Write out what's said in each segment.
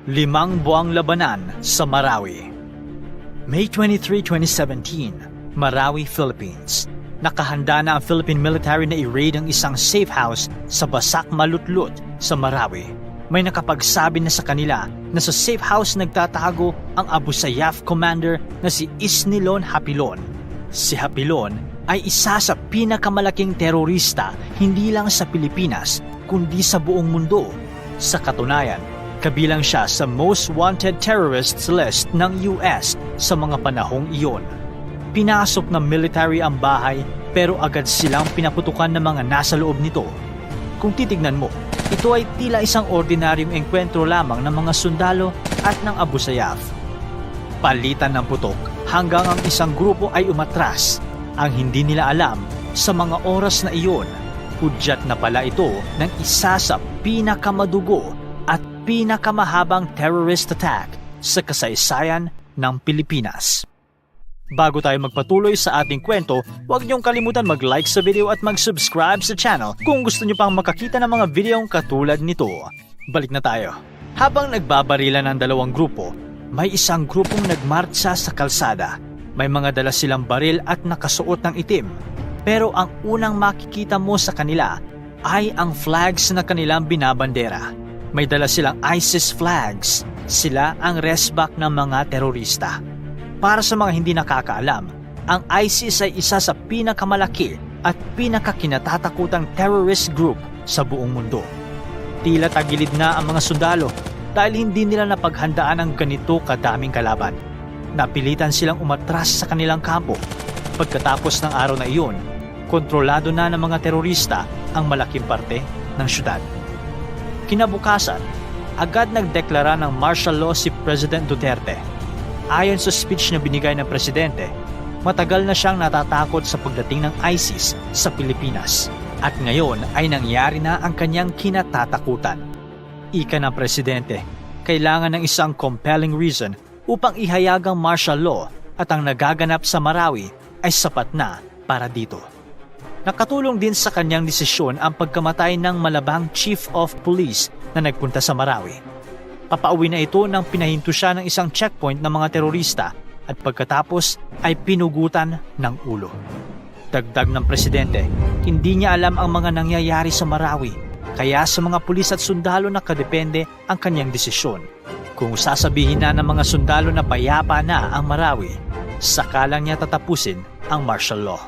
5 buwang labanan sa Marawi. May 23, 2017, Marawi, Philippines. Nakahanda na ang Philippine military na i-raid ang isang safe house sa Basak Malutlut sa Marawi. May nakapagsabi na sa kanila na sa safe house nagtatago ang Abu Sayyaf commander na si Isnilon Hapilon. Si Hapilon ay isa sa pinakamalaking terorista hindi lang sa Pilipinas kundi sa buong mundo. Sa katunayan, kabilang siya sa most wanted terrorists list ng US sa mga panahong iyon. Pinasok ng military ang bahay pero agad silang pinaputukan ng mga nasa loob nito. Kung titignan mo, ito ay tila isang ordinaryong engkwentro lamang ng mga sundalo at ng Abu Sayyaf. Palitan ng putok hanggang ang isang grupo ay umatras. Ang hindi nila alam sa mga oras na iyon, hudyat na pala ito ng isa sa pinakamadugo at pinakamahabang terrorist attack sa kasaysayan ng Pilipinas. Bago tayo magpatuloy sa ating kwento, huwag niyong kalimutan mag-like sa video at mag-subscribe sa channel kung gusto niyo pang makakita ng mga videong katulad nito. Balik na tayo. Habang nagbabarilan ang dalawang grupo, may isang grupong nagmartsa sa kalsada. May mga dala silang baril at nakasuot ng itim. Pero ang unang makikita mo sa kanila ay ang flags na kanilang binabandera. May dala silang ISIS flags. Sila ang resback ng mga terorista. Para sa mga hindi nakakaalam, ang ISIS ay isa sa pinakamalaki at pinakakinatatakutang terrorist group sa buong mundo. Tila tagilid na ang mga sundalo dahil hindi nila napaghandaan ang ganito kadaming kalaban. Napilitan silang umatras sa kanilang kampo. Pagkatapos ng araw na iyon, kontrolado na ng mga terorista ang malaking parte ng syudad. Kinabukasan, agad nagdeklara ng martial law si President Duterte. Ayon sa speech na binigay ng presidente, matagal na siyang natatakot sa pagdating ng ISIS sa Pilipinas at ngayon ay nangyari na ang kanyang kinatatakutan. Ika ng presidente, kailangan ng isang compelling reason upang ihayag ang martial law at ang nagaganap sa Marawi ay sapat na para dito. Nakatulong din sa kanyang desisyon ang pagkamatay ng malabang chief of police na nagpunta sa Marawi. Papauwi na ito nang pinahinto siya ng isang checkpoint ng mga terorista at pagkatapos ay pinugutan ng ulo. Dagdag ng presidente, hindi niya alam ang mga nangyayari sa Marawi, kaya sa mga pulis at sundalo nakadepende ang kanyang desisyon. Kung sasabihin na ng mga sundalo na payapa na ang Marawi, saka lang niya tatapusin ang martial law.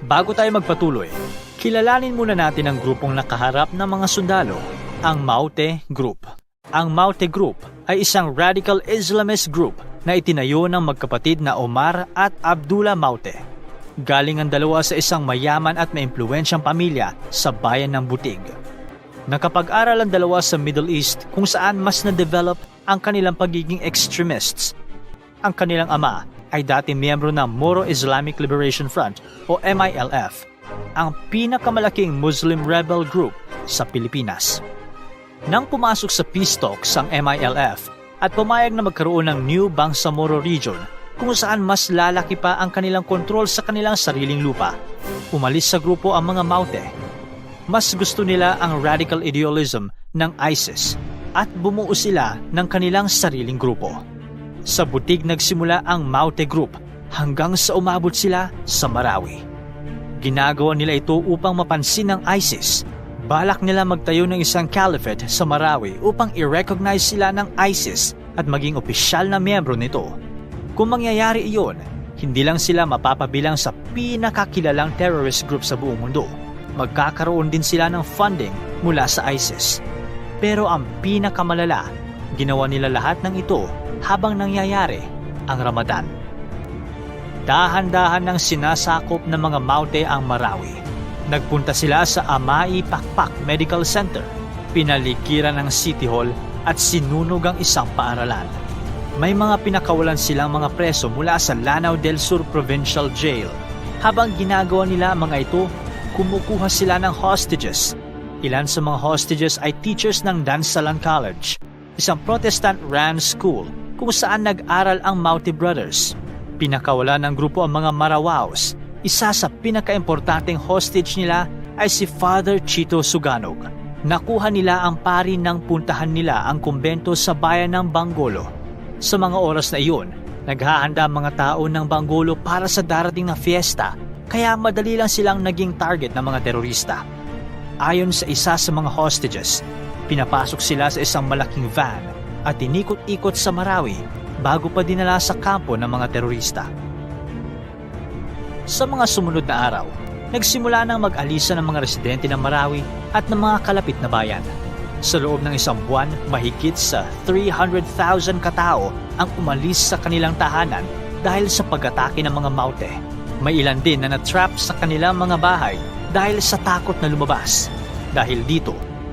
Bago tayo magpatuloy, kilalanin muna natin ang grupong nakaharap ng mga sundalo, ang Maute Group. Ang Maute Group ay isang radical Islamist group na itinayo ng magkapatid na Omar at Abdullah Maute. Galing ang dalawa sa isang mayaman at maimpluwensyang pamilya sa bayan ng Butig. Nakapag-aral ang dalawa sa Middle East kung saan mas na-develop ang kanilang pagiging extremists. Ang kanilang ama ay dati miyembro ng Moro Islamic Liberation Front o MILF, ang pinakamalaking Muslim rebel group sa Pilipinas. Nang pumasok sa peace talks ang MILF at pumayag na magkaroon ng New Bangsamoro Region kung saan mas lalaki pa ang kanilang kontrol sa kanilang sariling lupa, umalis sa grupo ang mga Maute. Mas gusto nila ang radical idealism ng ISIS at bumuo sila ng kanilang sariling grupo. Sa Butig nagsimula ang Maute Group hanggang sa umabot sila sa Marawi. Ginagawa nila ito upang mapansin ng ISIS. Balak nila magtayo ng isang caliphate sa Marawi upang i-recognize sila ng ISIS at maging opisyal na miyembro nito. Kung mangyayari iyon, hindi lang sila mapapabilang sa pinakakilalang terrorist group sa buong mundo. Magkakaroon din sila ng funding mula sa ISIS. Pero ang pinakamalala, ginawa nila lahat ng ito habang nangyayari ang Ramadan. Dahan-dahan nang sinasakop ng mga Maute ang Marawi. Nagpunta sila sa Amai Pakpak Medical Center, pinaligiran ng City Hall at sinunog ang isang paaralan. May mga pinakawalan silang mga preso mula sa Lanao del Sur Provincial Jail. Habang ginagawa nila ang mga ito, kumukuha sila ng hostages. Ilan sa mga hostages ay teachers ng Dansalan College, isang Protestant-run school kung saan nag-aral ang Maute Brothers. Pinakawala ng grupo ang mga Marawaos. Isa sa pinaka-importanteng hostage nila ay si Father Chito Suganog. Nakuha nila ang pari ng puntahan nila ang kumbento sa bayan ng Bangolo. Sa mga oras na iyon, naghahanda ang mga tao ng Bangolo para sa darating na fiesta, kaya madali lang silang naging target ng mga terorista. Ayon sa isa sa mga hostages, pinapasok sila sa isang malaking van at inikot-ikot sa Marawi bago pa dinala sa kampo ng mga terorista. Sa mga sumunod na araw, nagsimula nang mag-alisa ng mga residente ng Marawi at ng mga kalapit na bayan. Sa loob ng isang buwan, mahigit sa 300,000 katao ang umalis sa kanilang tahanan dahil sa pag-atake ng mga Maute. May ilan din na natrap sa kanilang mga bahay dahil sa takot na lumabas. Dahil dito,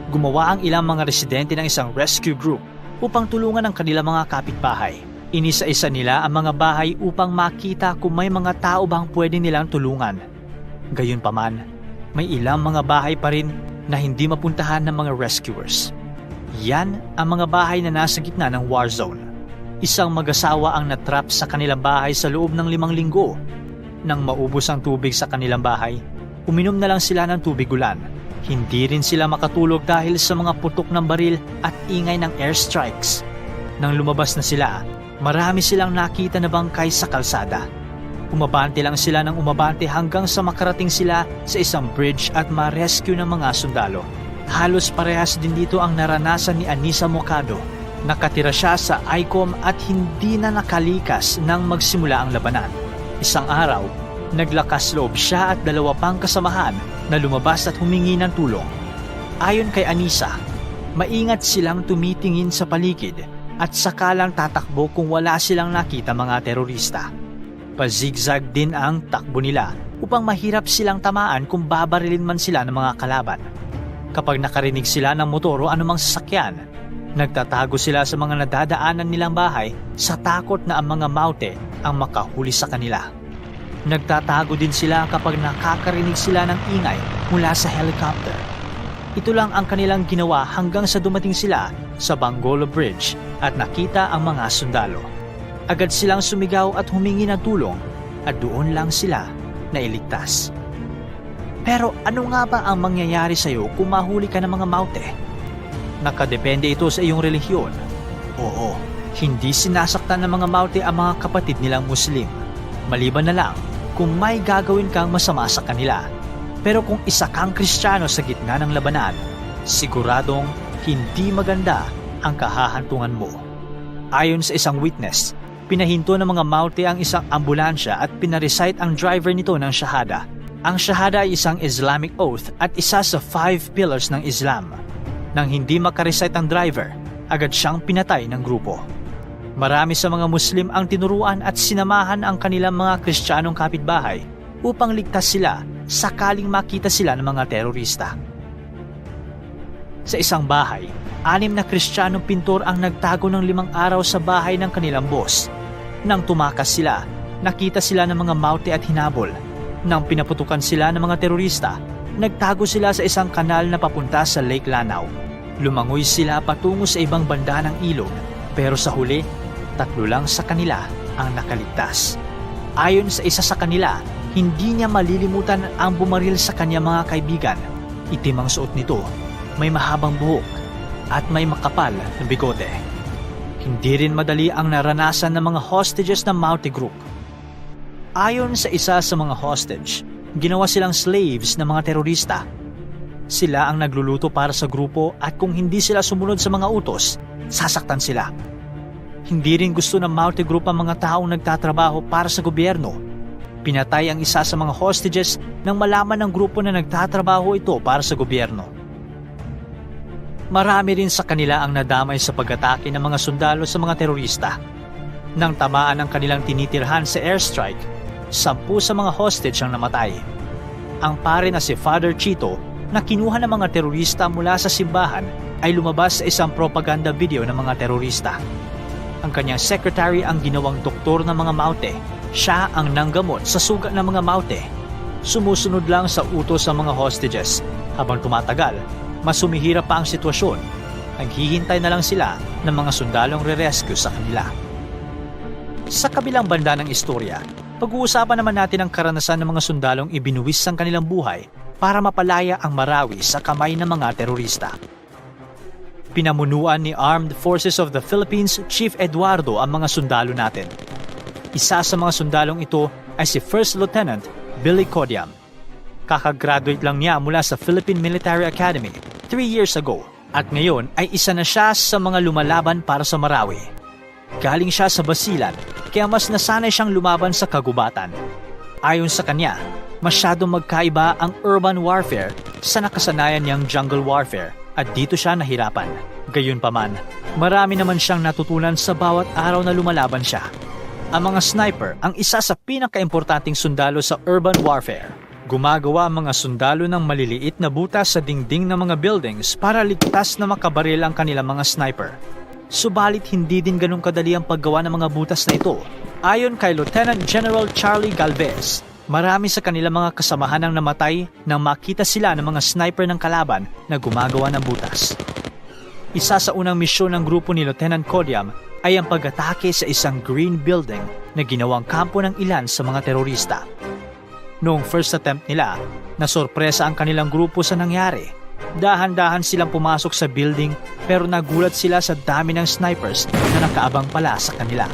gumawa ang ilang mga residente ng isang rescue group upang tulungan ang kanilang mga kapitbahay. Inisa-isa nila ang mga bahay upang makita kung may mga tao bang pwede nilang tulungan. Gayunpaman, may ilang mga bahay pa rin na hindi mapuntahan ng mga rescuers. Yan ang mga bahay na nasa gitna ng war zone. Isang mag-asawa ang natrap sa kanilang bahay sa loob ng 5 linggo. Nang maubos ang tubig sa kanilang bahay, uminom na lang sila ng tubig ulan. Hindi rin sila makatulog dahil sa mga putok ng baril at ingay ng airstrikes. Nang lumabas na sila, marami silang nakita na bangkay sa kalsada. Umabante lang sila ng umabante hanggang sa makarating sila sa isang bridge at ma-rescue ng mga sundalo. Halos parehas din dito ang naranasan ni Anisa Mocado. Nakatira siya sa ICOM at hindi na nakalikas nang magsimula ang labanan. Isang araw, naglakas loob siya at 2 pang kasamahan na lumabas at humingi ng tulong. Ayon kay Anisa, maingat silang tumitingin sa paligid at saka lang tatakbo kung wala silang nakita mga terorista. Pa-zigzag din ang takbo nila upang mahirap silang tamaan kung babarilin man sila ng mga kalaban. Kapag nakarinig sila ng motor o anumang sasakyan, nagtatago sila sa mga nadadaanan nilang bahay sa takot na ang mga Maute ang makahuli sa kanila. Nagtatago din sila kapag nakakarinig sila ng ingay mula sa helicopter. Ito lang ang kanilang ginawa hanggang sa dumating sila sa Bangolo Bridge at nakita ang mga sundalo. Agad silang sumigaw at humingi ng tulong at doon lang sila nailigtas. Pero ano nga ba ang mangyayari sa iyo kung mahuli ka ng mga Maute? Nakadepende ito sa iyong relihiyon. Oo, hindi sinasaktan ng mga Maute ang mga kapatid nilang Muslim. Maliban na lang kung may gagawin kang masama sa kanila. Pero kung isa kang Kristiyano sa gitna ng labanan, siguradong hindi maganda ang kahahantungan mo. Ayon sa isang witness, pinahinto ng mga Maute ang isang ambulansya at pinarecite ang driver nito ng shahada. Ang shahada ay isang Islamic oath at isa sa 5 pillars ng Islam. Nang hindi makarecite ang driver, agad siyang pinatay ng grupo. Marami sa mga Muslim ang tinuruan at sinamahan ang kanilang mga Kristiyanong kapitbahay upang ligtas sila sakaling makita sila ng mga terorista. Sa isang bahay, 6 na Kristiyanong pintor ang nagtago ng 5 araw sa bahay ng kanilang boss. Nang tumakas sila, nakita sila ng mga Maute at hinabol. Nang pinaputukan sila ng mga terorista, nagtago sila sa isang kanal na papunta sa Lake Lanao. Lumangoy sila patungo sa ibang banda ng ilog, pero sa huli, 3 lang sa kanila ang nakaligtas. Ayon sa isa sa kanila, hindi niya malilimutan ang bumaril sa kanyang mga kaibigan. Itim ang suot nito, may mahabang buhok, at may makapal na bigote. Hindi rin madali ang naranasan ng mga hostages ng Maute Group. Ayon sa isa sa mga hostage, ginawa silang slaves ng mga terorista. Sila ang nagluluto para sa grupo at kung hindi sila sumunod sa mga utos, sasaktan sila. Hindi rin gusto ng Maute Group ang mga taong nagtatrabaho para sa gobyerno. Pinatay ang isa sa mga hostages nang malaman ng grupo na nagtatrabaho ito para sa gobyerno. Marami rin sa kanila ang nadamay sa pag-atake ng mga sundalo sa mga terorista. Nang tamaan ang kanilang tinitirhan sa airstrike, 10 sa mga hostage ang namatay. Ang pare na si Father Chito na kinuha ng mga terorista mula sa simbahan ay lumabas sa isang propaganda video ng mga terorista. Ang kanyang secretary ang ginawang doktor ng mga Maute. Siya ang nanggamot sa sugat ng mga Maute. Sumusunod lang sa utos ng mga hostages. Habang tumatagal, mas sumihirap pa ang sitwasyon. Naghihintay na lang sila ng mga sundalong re-rescue sa kanila. Sa kabilang banda ng istorya, Pag-uusapan naman natin ang karanasan ng mga sundalong ibinuwis ang kanilang buhay para mapalaya ang Marawi sa kamay ng mga terorista. Pinamunuan ni Armed Forces of the Philippines Chief Eduardo ang mga sundalo natin. Isa sa mga sundalong ito ay si First Lieutenant Billy Codiam. Kakagraduate lang niya mula sa Philippine Military Academy 3 years ago at ngayon ay isa na siya sa mga lumalaban para sa Marawi. Galing siya sa Basilan kaya mas nasanay siyang lumaban sa kagubatan. Ayon sa kanya, masyadong magkaiba ang urban warfare sa nakasanayan niyang jungle warfare at dito siya nahirapan. Gayunpaman, marami naman siyang natutunan sa bawat araw na lumalaban siya. Ang mga sniper ang isa sa pinakaimportanteng sundalo sa urban warfare. Gumagawa ang mga sundalo ng maliliit na butas sa dingding ng mga buildings para ligtas na makabaril ang kanilang mga sniper. Subalit hindi din ganun kadali ang paggawa ng mga butas na ito. Ayon kay Lieutenant General Charlie Galvez, marami sa kanilang mga kasamahan ang namatay nang makita sila ng mga sniper ng kalaban na gumagawa ng butas. Isa sa unang misyon ng grupo ni Lieutenant Codiam ay ang pag-atake sa isang green building na ginawang kampo ng ilan sa mga terorista. Noong first attempt nila, nasorpresa ang kanilang grupo sa nangyari. Dahan-dahan silang pumasok sa building pero nagulat sila sa dami ng snipers na nakaabang pala sa kanila.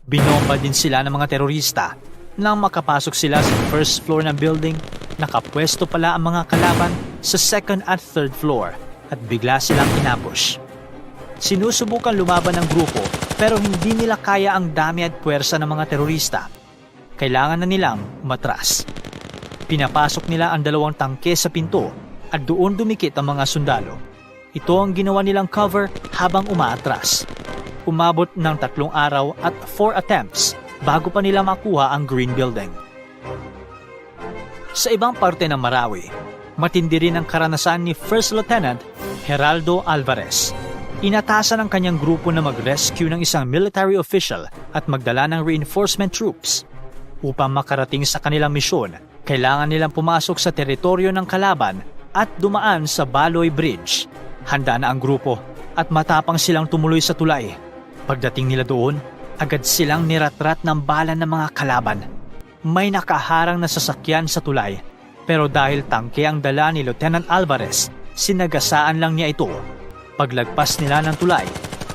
Binomba din sila ng mga terorista. Nang makapasok sila sa first floor ng building, nakapwesto pala ang mga kalaban sa second at third floor at bigla silang inambush. Sinusubukan lumaban ng grupo pero hindi nila kaya ang dami at puwersa ng mga terorista. Kailangan na nilang umatras. Pinapasok nila ang 2 tangke sa pinto at doon dumikit ang mga sundalo. Ito ang ginawa nilang cover habang umaatras. Umabot ng 3 araw at 4 attempts bago pa nila makuha ang green building. Sa ibang parte ng Marawi, matindi rin ang karanasan ni First Lieutenant Geraldo Alvarez. Inatasan ang kanyang grupo na mag-rescue ng isang military official at magdala ng reinforcement troops. Upang makarating sa kanilang misyon, kailangan nilang pumasok sa teritoryo ng kalaban at dumaan sa Baloy Bridge. Handa na ang grupo at matapang silang tumuloy sa tulay. Pagdating nila doon, agad silang niratrat ng bala ng mga kalaban. May nakaharang na sasakyan sa tulay, pero dahil tangke ang dala ni Lieutenant Alvarez, sinagasaan lang niya ito. Paglagpas nila ng tulay,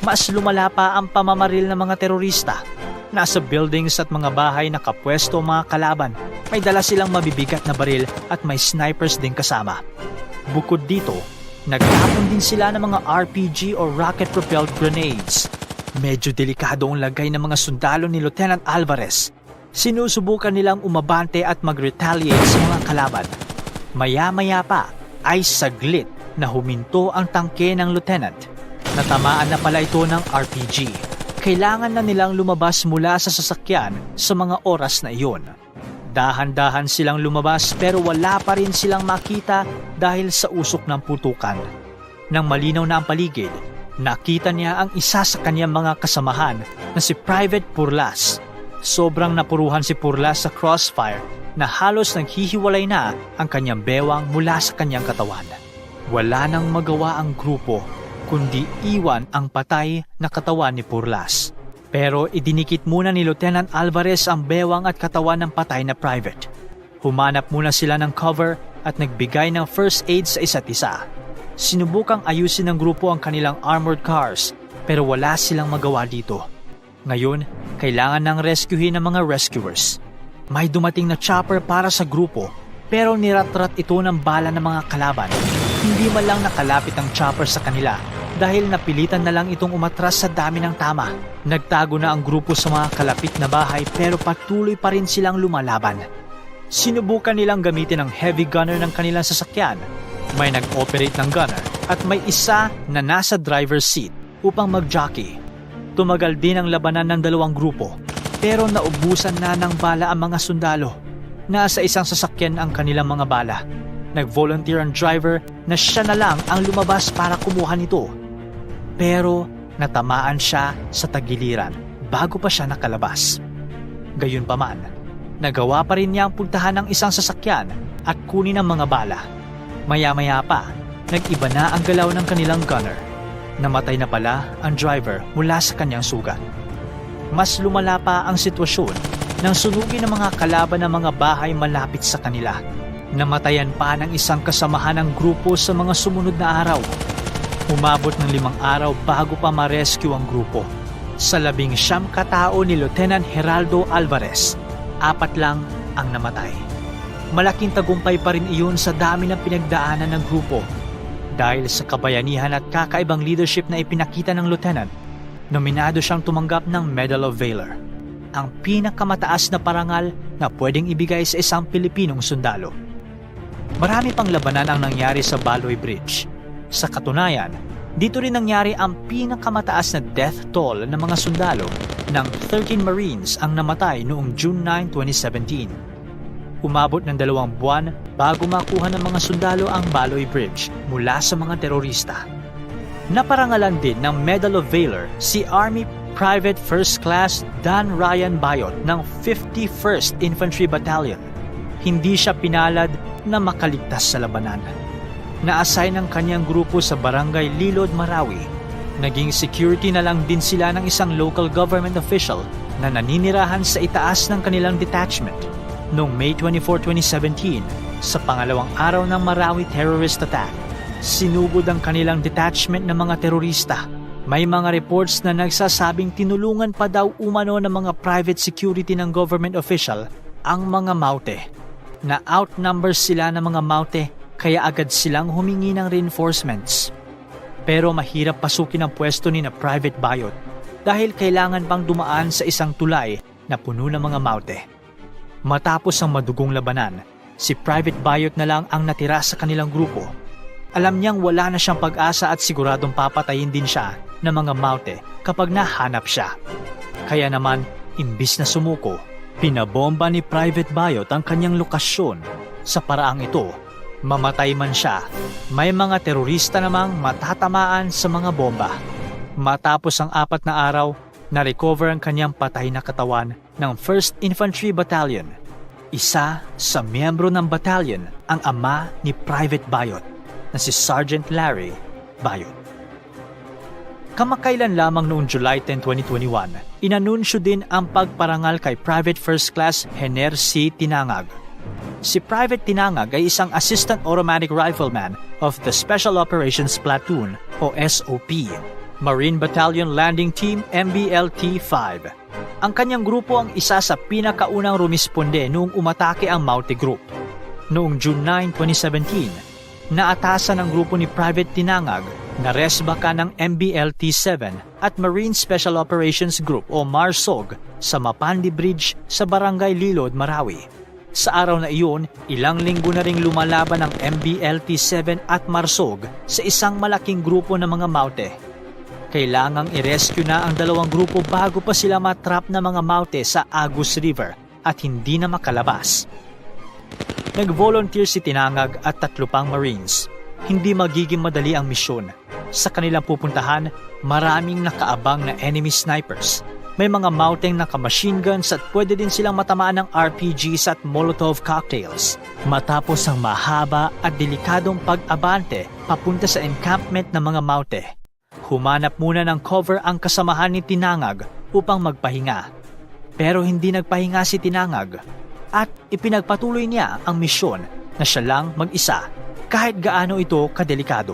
mas lumala pa ang pamamaril ng mga terorista. Nasa buildings at mga bahay nakapwesto ang mga kalaban. May dala silang mabibigat na baril at may snipers din kasama. Bukod dito, nagtapon din sila ng mga RPG o rocket-propelled grenades. Medyo delikado ang lagay ng mga sundalo ni Lieutenant Alvarez. Sinusubukan nilang umabante at mag-retaliate sa mga kalaban. Maya-maya pa ay saglit na huminto ang tangke ng lieutenant. Natamaan na pala ito ng RPG. Kailangan na nilang lumabas mula sa sasakyan sa mga oras na iyon. Dahan-dahan silang lumabas pero wala pa rin silang makita dahil sa usok ng putukan. Nang malinaw na ang paligid, nakita niya ang isa sa kanyang mga kasamahan na si Private Purlas. Sobrang napuruhan si Purlas sa crossfire na halos naghihiwalay na ang kanyang bewang mula sa kanyang katawan. Wala nang magawa ang grupo kundi iwan ang patay na katawan ni Purlas. Pero idinikit muna ni Lieutenant Alvarez ang bewang at katawan ng patay na private. Humanap muna sila ng cover at nagbigay ng first aid sa isa't isa. Sinubukang ayusin ng grupo ang kanilang armored cars pero wala silang magawa dito. Ngayon, kailangan ng rescuehin ng mga rescuers. May dumating na chopper para sa grupo pero niratrat ito ng bala ng mga kalaban. Hindi man lang nakalapit ang chopper sa kanila dahil napilitan na lang itong umatras sa dami ng tama. Nagtago na ang grupo sa mga kalapit na bahay pero patuloy pa rin silang lumalaban. Sinubukan nilang gamitin ang heavy gunner ng kanilang sasakyan. May nag-operate ng gunner at may isa na nasa driver's seat upang mag-jockey. Tumagal din ang labanan ng 2 grupo pero naubusan na ng bala ang mga sundalo. Nasa isang sasakyan ang kanilang mga bala. Nag-volunteer ang driver na siya na lang ang lumabas para kumuha nito. Pero natamaan siya sa tagiliran bago pa siya nakalabas. Gayunpaman, nagawa pa rin niya ang puntahan ng isang sasakyan at kunin ang mga bala. Maya-maya pa, nag-iba na ang galaw ng kanilang gunner. Namatay na pala ang driver mula sa kanyang sugat. Mas lumala pa ang sitwasyon nang sunugin ng mga kalaban ng mga bahay malapit sa kanila. Namatayan pa ng isang kasamahan ng grupo sa mga sumunod na araw. Umabot ng 5 araw bago pa ma-rescue ang grupo. Sa 19 katao ni Lieutenant Geraldo Alvarez, 4 lang ang namatay. Malaking tagumpay pa rin iyon sa dami ng pinagdaanan ng grupo. Dahil sa kabayanihan at kakaibang leadership na ipinakita ng lieutenant, nominado siyang tumanggap ng Medal of Valor, ang pinakamataas na parangal na pwedeng ibigay sa isang Pilipinong sundalo. Marami pang labanan ang nangyari sa Baloy Bridge. Sa katunayan, dito rin nangyari ang pinakamataas na death toll ng mga sundalo ng 13 Marines ang namatay noong June 9, 2017. Umabot ng 2 buwan bago makuha ng mga sundalo ang Baloy Bridge mula sa mga terorista. Naparangalan din ng Medal of Valor si Army Private First Class Dan Ryan Bayot ng 51st Infantry Battalion. Hindi siya pinalad na makaligtas sa labanan. Na-assign ang kanyang grupo sa Barangay Lilod, Marawi. Naging security na lang din sila ng isang local government official na naninirahan sa itaas ng kanilang detachment. Noong May 24, 2017, sa pangalawang araw ng Marawi terrorist attack, sinugod ang kanilang detachment ng mga terorista. May mga reports na nagsasabing tinulungan pa daw umano ng mga private security ng government official ang mga Maute. Na outnumbers sila ng mga Maute kaya agad silang humingi ng reinforcements. Pero mahirap pasukin ang pwesto ni na Private Bayot dahil kailangan pang dumaan sa isang tulay na puno ng mga Maute. Matapos ang madugong labanan, si Private Bayot na lang ang natira sa kanilang grupo. Alam niyang wala na siyang pag-asa at siguradong papatayin din siya ng mga Maute kapag nahanap siya. Kaya naman, imbis na sumuko, pinabomba ni Private Bayot ang kanyang lokasyon. Sa paraang ito, mamatay man siya, may mga terorista namang matatamaan sa mga bomba. Matapos ang 4 na araw, na-recover ang kanyang patay na katawan ng 1st Infantry Battalion. Isa sa miyembro ng battalion ang ama ni Private Bayot na si Sergeant Larry Bayot. Kamakailan lamang noong July 10, 2021, inanunsyo din ang pagparangal kay Private First Class Hener C. Tinangag. Si Private Tinangag ay isang Assistant Automatic Rifleman of the Special Operations Platoon o SOP, Marine Battalion Landing Team MBLT-5. Ang kanyang grupo ang isa sa pinakaunang rumisponde noong umatake ang Maute Group. Noong June 9, 2017, naatasan ang grupo ni Private Tinangag na resbaka ng MBLT-7 at Marine Special Operations Group o MARSOG sa Mapandi Bridge sa Barangay Lilod, Marawi. Sa araw na iyon, ilang linggo na ring lumalaban ang MBLT-7 at MARSOG sa isang malaking grupo ng mga Maute. Kailangang i-rescue na ang dalawang grupo bago pa sila matrap na mga Maute sa Agus River at hindi na makalabas. Nag-volunteer si Tinangag at 3 pang Marines. Hindi magiging madali ang misyon. Sa kanilang pupuntahan, maraming nakaabang na enemy snipers. May mga Mauteng naka-machine guns at pwede din silang matamaan ng RPGs at Molotov cocktails. Matapos ang mahaba at delikadong pag-abante papunta sa encampment ng mga Maute, humanap muna ng cover ang kasamahan ni Tinangag upang magpahinga. Pero hindi nagpahinga si Tinangag at ipinagpatuloy niya ang misyon na siya lang mag-isa kahit gaano ito kadelikado.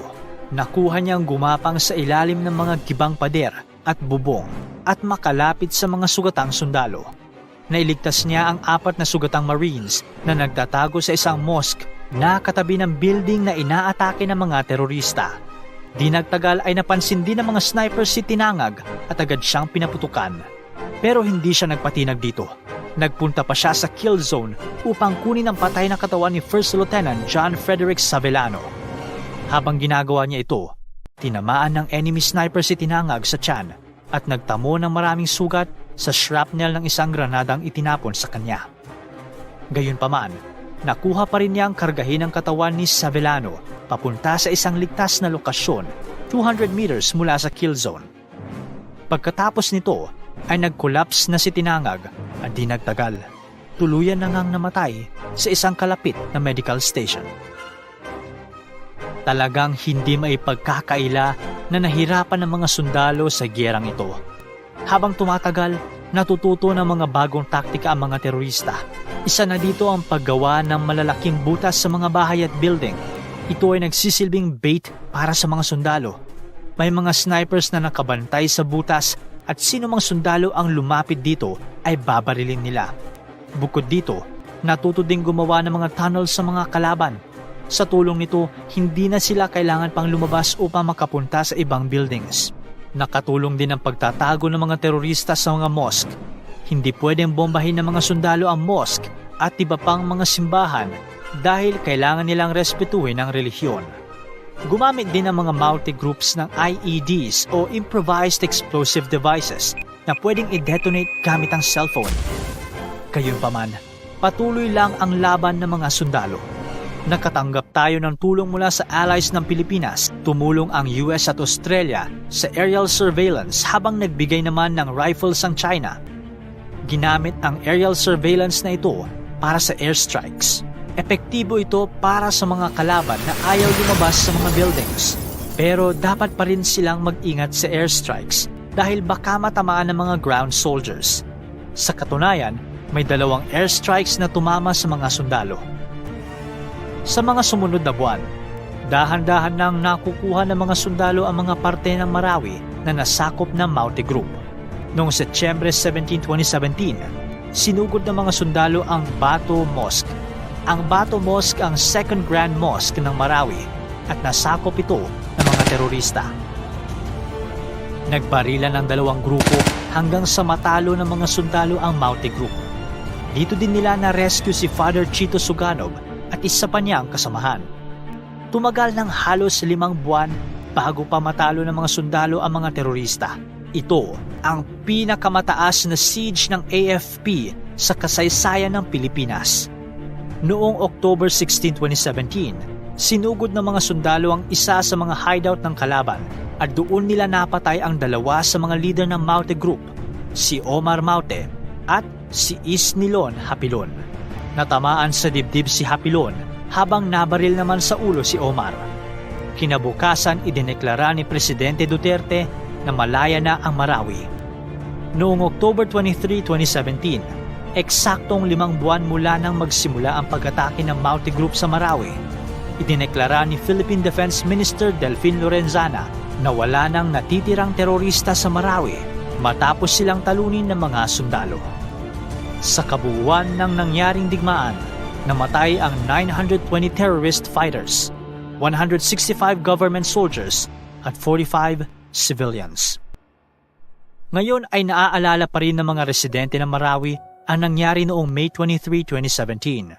Nakuha niyang gumapang sa ilalim ng mga gibang pader at bubong at makalapit sa mga sugatang sundalo. Nailigtas niya ang 4 na sugatang Marines na nagtatago sa isang mosque na katabi ng building na inaatake ng mga terorista. Di nagtagal ay napansin din ng mga snipers si Tinangag at agad siyang pinaputukan. Pero hindi siya nagpatinag dito. Nagpunta pa siya sa kill zone upang kunin ang patay na katawan ni First Lieutenant John Frederick Savellano. Habang ginagawa niya ito, tinamaan ng enemy sniper si Tinangag sa tiyan at nagtamo ng maraming sugat sa shrapnel ng isang granadang itinapon sa kanya. Gayunpaman, nakuha pa rin niya ang kargahin ng katawan ni Savellano papunta sa isang ligtas na lokasyon 200 meters mula sa kill zone. Pagkatapos nito ay nag-collapse na si Tinangag at di nagtagal, tuluyan na ngang namatay sa isang kalapit na medical station. Talagang hindi maipagkakaila na nahirapan ng mga sundalo sa giyerang ito. Habang tumatagal, natututo ng mga bagong taktika ang mga terorista. Isa na dito ang paggawa ng malalaking butas sa mga bahay at building. Ito ay nagsisilbing bait para sa mga sundalo. May mga snipers na nakabantay sa butas at sino mang sundalo ang lumapit dito ay babarilin nila. Bukod dito, natuto ding gumawa ng mga tunnel sa mga kalaban. Sa tulong nito, hindi na sila kailangan pang lumabas upang makapunta sa ibang buildings. Nakatulong din ang pagtatago ng mga terorista sa mga mosque. Hindi pwedeng bombahin ng mga sundalo ang mosque at iba pang mga simbahan dahil kailangan nilang respetuhin ang relihiyon. Gumamit din ang mga multi-groups ng IEDs o Improvised Explosive Devices na pwedeng i-detonate gamit ang cellphone. Gayunpaman, patuloy lang ang laban ng mga sundalo. Nakatanggap tayo ng tulong mula sa allies ng Pilipinas. Tumulong ang US at Australia sa aerial surveillance habang nagbigay naman ng rifles ang China. Ginamit ang aerial surveillance na ito para sa airstrikes. Epektibo ito para sa mga kalaban na ayaw lumabas sa mga buildings. Pero dapat pa rin silang mag-ingat sa airstrikes dahil baka matamaan ng mga ground soldiers. Sa katunayan, may 2 airstrikes na tumama sa mga sundalo. Sa mga sumunod na buwan, dahan-dahan nang nakukuha ng mga sundalo ang mga parte ng Marawi na nasakop ng Maute Group. Noong Setyembre 17, 2017, sinugod ng mga sundalo ang Bato Mosque. Ang Bato Mosque ang second grand mosque ng Marawi at nasakop ito ng mga terorista. Nagbarilan ng 2 grupo hanggang sa matalo ng mga sundalo ang Maute Group. Dito din nila na-rescue si Father Chito Suganov at isa pa niyang kasamahan. Tumagal ng halos 5 buwan bago pa matalo ng mga sundalo ang mga terorista. Ito ang pinakamataas na siege ng AFP sa kasaysayan ng Pilipinas. Noong October 16, 2017, sinugod ng mga sundalo ang isa sa mga hideout ng kalaban at doon nila napatay ang 2 sa mga leader ng Maute Group, si Omar Maute at si Isnilon Hapilon. Natamaan sa dibdib si Hapilon habang nabaril naman sa ulo si Omar. Kinabukasan idineklara ni Presidente Duterte na malaya na ang Marawi. Noong October 23, 2017, eksaktong 5 buwan mula nang magsimula ang pag-atake ng Maute Group sa Marawi, idineklara ni Philippine Defense Minister Delfin Lorenzana na wala nang natitirang terorista sa Marawi matapos silang talunin ng mga sundalo. Sa kabuuan ng nangyaring digmaan, namatay ang 920 terrorist fighters, 165 government soldiers at 45 civilians. Ngayon ay naaalala pa rin ng mga residente ng Marawi ang nangyari noong May 23, 2017,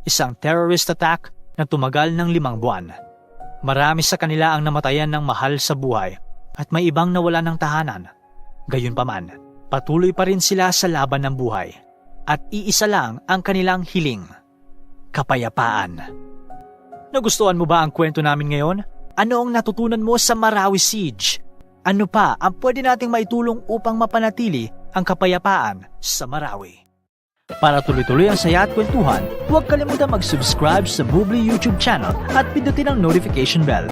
isang terrorist attack na tumagal ng 5 buwan. Marami sa kanila ang namatayan ng mahal sa buhay at may ibang nawala ng tahanan. Gayunpaman, patuloy pa rin sila sa laban ng buhay at iisa lang ang kanilang hiling: kapayapaan. Nagustuhan mo ba ang kwento namin ngayon? Ano ang natutunan mo sa Marawi Siege? Ano pa ang pwede nating maitulong upang mapanatili ang kapayapaan sa Marawi? Para tuloy-tuloy ang saya at kwentuhan, huwag kalimutan mag-subscribe sa Bubbly YouTube channel at pindutin ang notification bell.